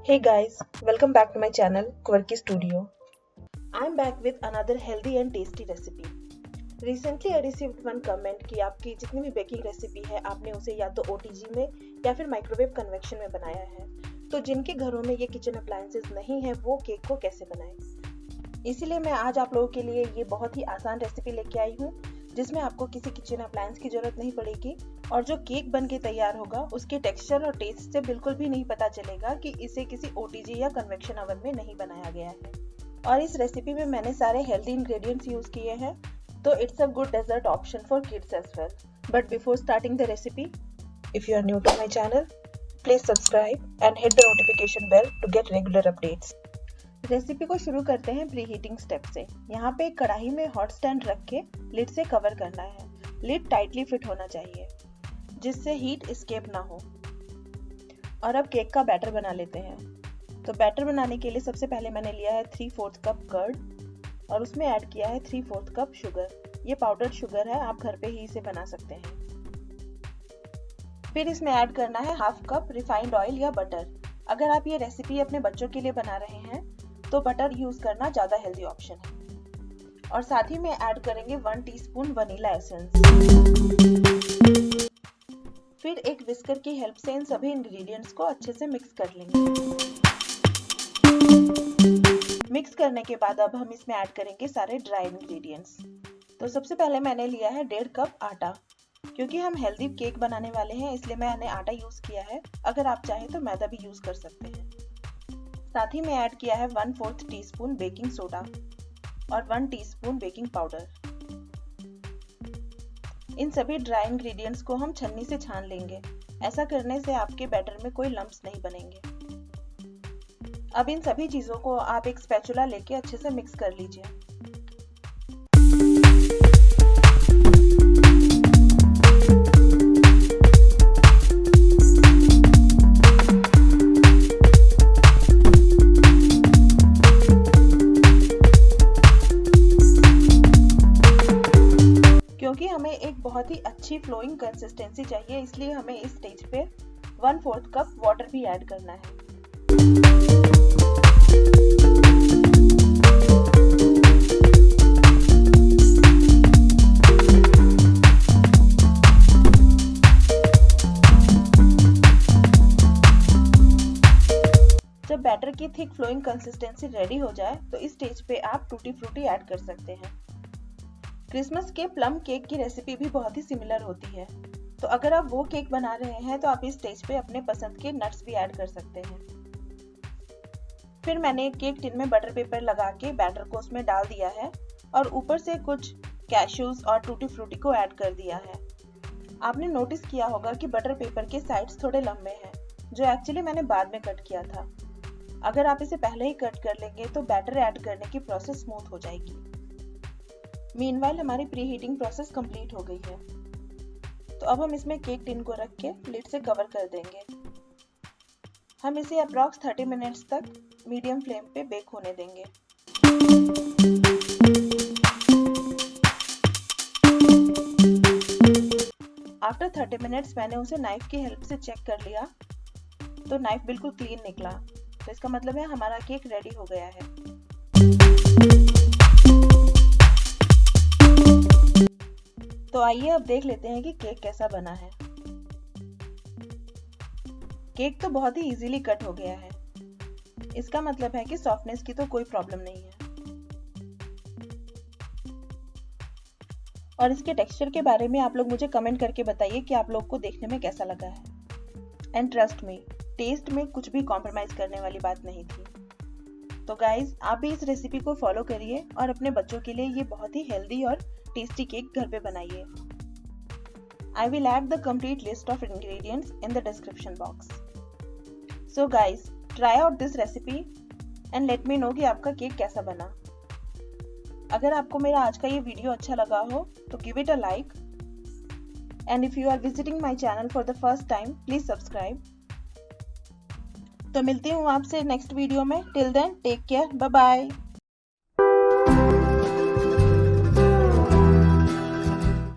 Hey guys, welcome back to my channel Quirky Studio. I'm back with another healthy and tasty recipe. Recently I received one comment कि आपकी जितनी भी baking recipe है आपने उसे या तो OTG में या फिर माइक्रोवेव कन्वेक्शन में बनाया है, तो जिनके घरों में ये किचन अप्लायंसेस नहीं है वो केक को कैसे बनाएं। इसीलिए मैं आज आप लोगों के लिए ये बहुत ही आसान रेसिपी लेके आई हूँ जिसमें आपको किसी किचन अप्लायंस की जरूरत नहीं पड़ेगी और जो केक बन के तैयार होगा उसके टेक्सचर और टेस्ट से बिल्कुल भी नहीं पता चलेगा कि इसे किसी OTG या कन्वेक्शन ओवन में नहीं बनाया गया है। और इस रेसिपी में मैंने सारे हेल्दी इंग्रेडिएंट्स यूज किए हैं, तो it's a good dessert option for kids as well. But before starting the recipe, if you are new to my channel, please subscribe and hit the notification bell to get regular updates. Recipe को शुरू करते हैं pre heating step से। यहाँ पे एक कढ़ाई में हॉट स्टैंड रख के लिड से कवर करना है। लिड टाइटली फिट होना चाहिए जिससे हीट एस्केप ना हो। और अब केक का बैटर बना लेते हैं। तो बैटर बनाने के लिए सबसे पहले मैंने लिया है 3/4 कप कर्ड और उसमें ऐड किया है 3/4 कप शुगर। ये पाउडर्ड शुगर है, आप घर पे ही इसे बना सकते हैं। फिर इसमें ऐड करना है 1/2 कप रिफाइंड ऑयल या बटर। अगर आप ये रेसिपी अपने बच्चों के लिए बना रहे हैं तो बटर यूज करना ज्यादा हेल्दी ऑप्शन है। और साथ ही में ऐड करेंगे 1 टीस्पून वनीला एसेंस। फिर एक विस्कर की हेल्प से इन सभी इंग्रेडिएंट्स को अच्छे से मिक्स कर लेंगे। मिक्स करने के बाद अब हम इसमें ऐड करेंगे सारे ड्राई इंग्रेडिएंट्स। तो सबसे पहले मैंने लिया है 1.5 कप आटा। क्योंकि हम हेल्दी केक बनाने वाले हैं इसलिए मैंने आटा यूज किया है। अगर आप चाहें तो मैदा भी यूज कर सकते हैं। साथ ही में ऐड किया है 1/4 टीस्पून बेकिंग सोडा और 1 टीस्पून बेकिंग पाउडर। इन सभी ड्राई इंग्रेडिएंट्स को हम छन्नी से छान लेंगे। ऐसा करने से आपके बैटर में कोई लम्प्स नहीं बनेंगे। अब इन सभी चीजों को आप एक स्पैचुला लेके अच्छे से मिक्स कर लीजिए। क्योंकि हमें एक बहुत ही अच्छी फ्लोइंग कंसिस्टेंसी चाहिए इसलिए हमें इस स्टेज पे 1/4 कप वाटर भी ऐड करना है। जब बैटर की थिक फ्लोइंग कंसिस्टेंसी रेडी हो जाए तो इस स्टेज पे आप टूटी फ्रूटी ऐड कर सकते हैं। क्रिसमस के प्लम केक की रेसिपी भी बहुत ही सिमिलर होती है, तो अगर आप वो केक बना रहे हैं तो आप इस स्टेज पे अपने पसंद के नट्स भी ऐड कर सकते हैं। फिर मैंने केक टिन में बटर पेपर लगा के बैटर को उसमें डाल दिया है और ऊपर से कुछ कैश्यूज और टूटी फ्रूटी को ऐड कर दिया है। आपने नोटिस किया होगा कि बटर पेपर के साइड्स थोड़े लंबे हैं, जो एक्चुअली मैंने बाद में कट किया था। अगर आप इसे पहले ही कट कर लेंगे तो बैटर ऐड करने की प्रोसेस स्मूथ हो जाएगी। मीनवाइल हमारी प्री हीटिंग प्रोसेस कंप्लीट हो गई है। तो अब हम इसमें केक टिन को रख के लिड से कवर कर देंगे। हम इसे अप्रॉक्स 30 मिनट्स तक मीडियम फ्लेम पे बेक होने देंगे। आफ्टर 30 मिनट्स मैंने उसे नाइफ की हेल्प से चेक कर लिया तो नाइफ बिल्कुल क्लीन निकला, तो इसका मतलब है हमारा केक रेडी हो गया है। तो आइए अब देख लेते हैं कि केक कैसा बना है। केक तो बहुत ही इजीली कट हो गया है। इसका मतलब है कि सॉफ्टनेस की तो कोई प्रॉब्लम नहीं है। और इसके टेक्सचर के बारे में आप लोग मुझे कमेंट करके बताइए कि आप लोग को देखने में कैसा लगा है। एंड ट्रस्ट मी, टेस्ट में कुछ भी कॉम्प्रोमाइज करने वाली बात नहीं थी। तो गाइज, आप भी इस रेसिपी को फॉलो करिए और अपने बच्चों के लिए ये बहुत ही हेल्दी और टेस्टी केक घर पे बनाइए। I will add the complete list of ingredients in the description box. So guys, try out this recipe and let me know कि आपका केक कैसा बना। अगर आपको मेरा आज का ये वीडियो अच्छा लगा हो तो give it a like. And if you are visiting my channel for the first time, please subscribe. तो मिलती हूँ आपसे नेक्स्ट वीडियो में। Till then, take care. Bye bye.